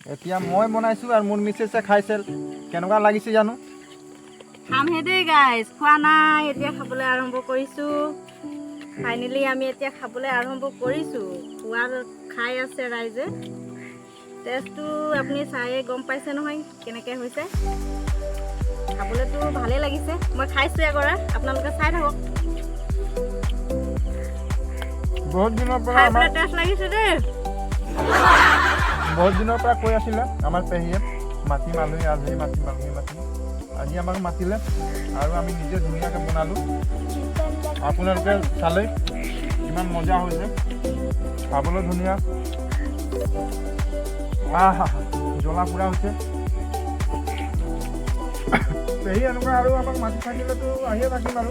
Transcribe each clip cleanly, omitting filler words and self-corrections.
এতিয়া মই বনাইছোঁ আৰু মোৰ মিছেছে খাইছিল কেনেকুৱা লাগিছে জানো খামহে দেই গাইজ খোৱা নাই এতিয়া খাবলৈ আৰম্ভ কৰিছোঁ ফাইনেলি আমি এতিয়া খাবলৈ আৰম্ভ কৰিছোঁ খোৱাৰ খাই আছে ৰাইজে টেষ্টটো আপুনি চায়ে গম পাইছে নহয় কেনেকৈ হৈছে খাবলৈতো ভালেই লাগিছে মই খাইছোঁ এগৰা আপোনালোকে চাই থাকক বহুত দিনৰ পৰা খাই পেলাই টেষ্ট লাগিছে দেই বহুত দিনৰ পৰা কৈ আছিলে আমাৰ পেহীয়ে মাতিম আলহী আলহী মাতিম আলহী মাতিম আজি আমাক মাতিলে আৰু আমি নিজে ধুনীয়াকৈ বনালোঁ আপোনালোকে চালে কিমান মজা হৈছে খাবলৈ ধুনীয়া জ্বলা পুৰা হৈছে পেহী এনেকুৱা আৰু আমাক মাতি থাকিলেতো আহিয়ে থাকিম আৰু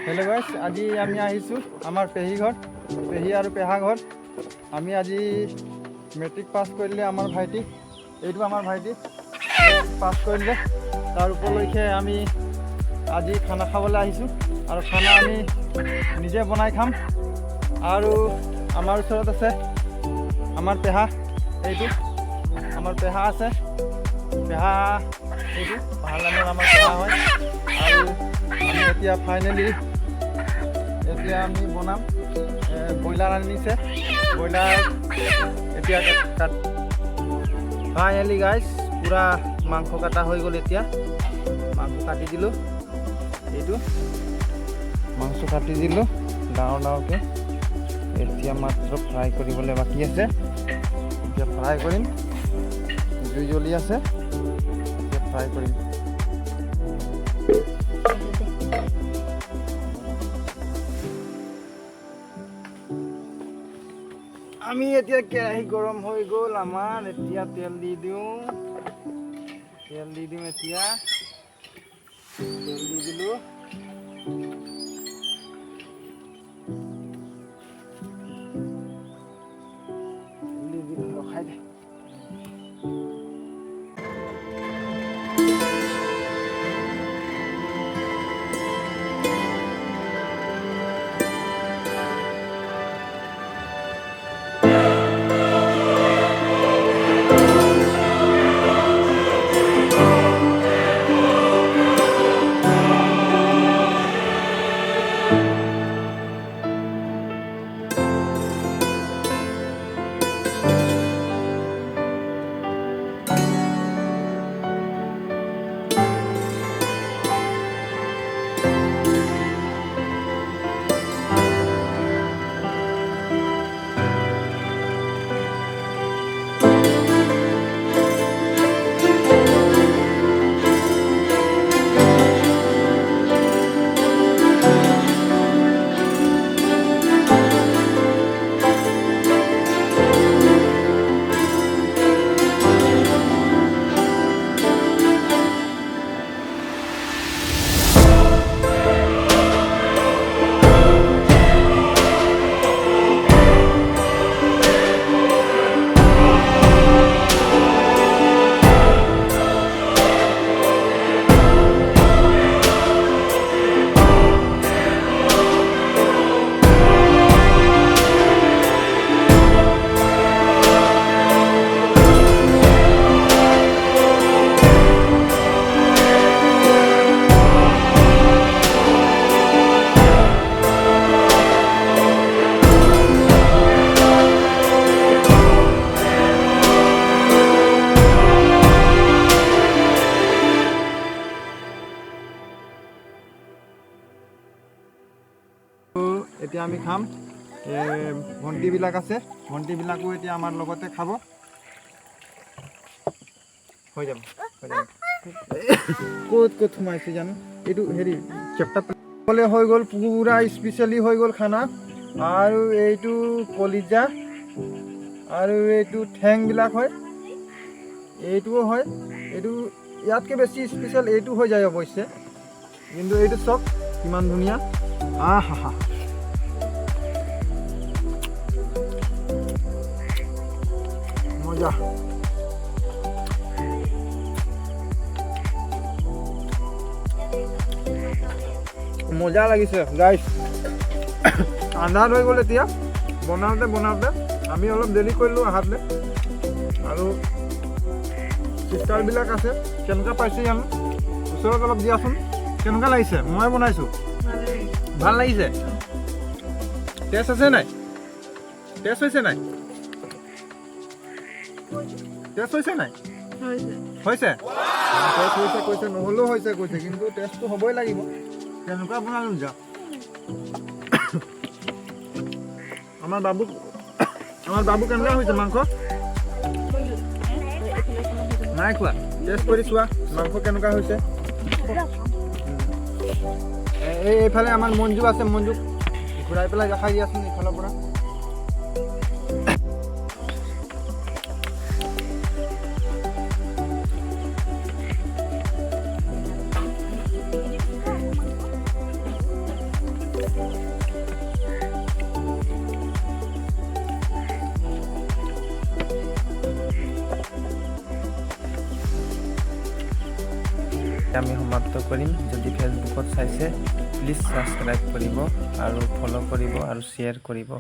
হেল্ল' গাইছ আজি আমি আহিছোঁ আমাৰ পেহী ঘৰ পেহী আৰু পেহা ঘৰ আমি আজি মেট্ৰিক পাছ কৰিলে আমাৰ ভাইটি এইটো আমাৰ ভাইটি পাছ কৰিলে তাৰ উপলক্ষে আমি আজি খানা খাবলৈ আহিছোঁ আৰু খানা আমি নিজে বনাই খাম আৰু আমাৰ ওচৰত আছে আমাৰ পেহা এইটো আমাৰ পেহা আছে পেহা এইটো পাহাৰলানৰ আমাৰ পেহা হয় আৰু আমি এতিয়া ফাইনেলি এতিয়া আমি বনাম ব্ৰইলাৰ আনিছে ব্ৰইলাৰ এতিয়া ফাইনেলি গাইজ পূৰা মাংস কাটা হৈ গ'ল এতিয়া মাংস কাটি দিলোঁ এইটো মাংস কাটি দিলোঁ ডাঙৰ ডাঙৰকৈ এতিয়া মাত্ৰ ফ্ৰাই কৰিবলৈ বাকী আছে এতিয়া ফ্ৰাই কৰিম জুই জ্বলি আছে এতিয়া ফ্ৰাই কৰিম আমি এতিয়া কেৰাহী গৰম হৈ গ'ল আমাৰ এতিয়া তেল দি দিওঁ এতিয়া তেল দি দিলোঁ ৰখাই দে এতিয়া আমি খাম ভণ্টিবিলাক আছে ভণ্টিবিলাকো এতিয়া আমাৰ লগতে খাব হৈ যাব ক'ত সোমাইছে জানো এইটো হেৰি চেপ্টাৰ হৈ গ'ল পুৰা স্পেচিয়েলি হৈ গ'ল খানা আৰু এইটো কলিজা আৰু এইটো ঠেংবিলাক হয় এইটোও হয় এইটো ইয়াতকৈ বেছি স্পেচিয়েল এইটো হৈ যায় অৱশ্যে কিন্তু এইটো চব কিমান ধুনীয়া হা মজা মজা লাগিছে গাইছ। আন্ধাৰ হৈ গ'ল এতিয়া বনাওঁতে আমি অলপ দেৰি কৰিলোঁ আহাতে। আৰু চিষ্টাৰবিলাক আছে, কেনেকুৱা পাইছে জানো? ওচৰত অলপ দিয়াচোন, কেনেকুৱা লাগিছে? মই বনাইছোঁ, ভাল লাগিছে? টেষ্ট আছে নাই? টেষ্ট হৈছে নাই? টেষ্ট হৈছে নাই? হৈছে? টেষ্ট হৈছে কৈছে, নহ'লেও হৈছে কৈছে, কিন্তু টেষ্টটো হ'বই লাগিব। কেনেকুৱা বনালোঁ যা। আমাৰ বাবু কেনেকুৱা হৈছে মাংস? নাই খোৱা, টেষ্ট কৰি চোৱা মাংস কেনেকুৱা হৈছে। এইফালে আমাৰ মঞ্জু আছে, মঞ্জুক ঘূৰাই পেলাই দেখাই দিয়াচোন এইফালৰ পৰা। আমি সমাপ্ত কৰিম। যদি ফেচবুকত চাইছে প্লিজ ছাবস্ক্ৰাইব কৰিব আৰু ফ'ল' কৰিব আৰু শ্বেয়াৰ কৰিব।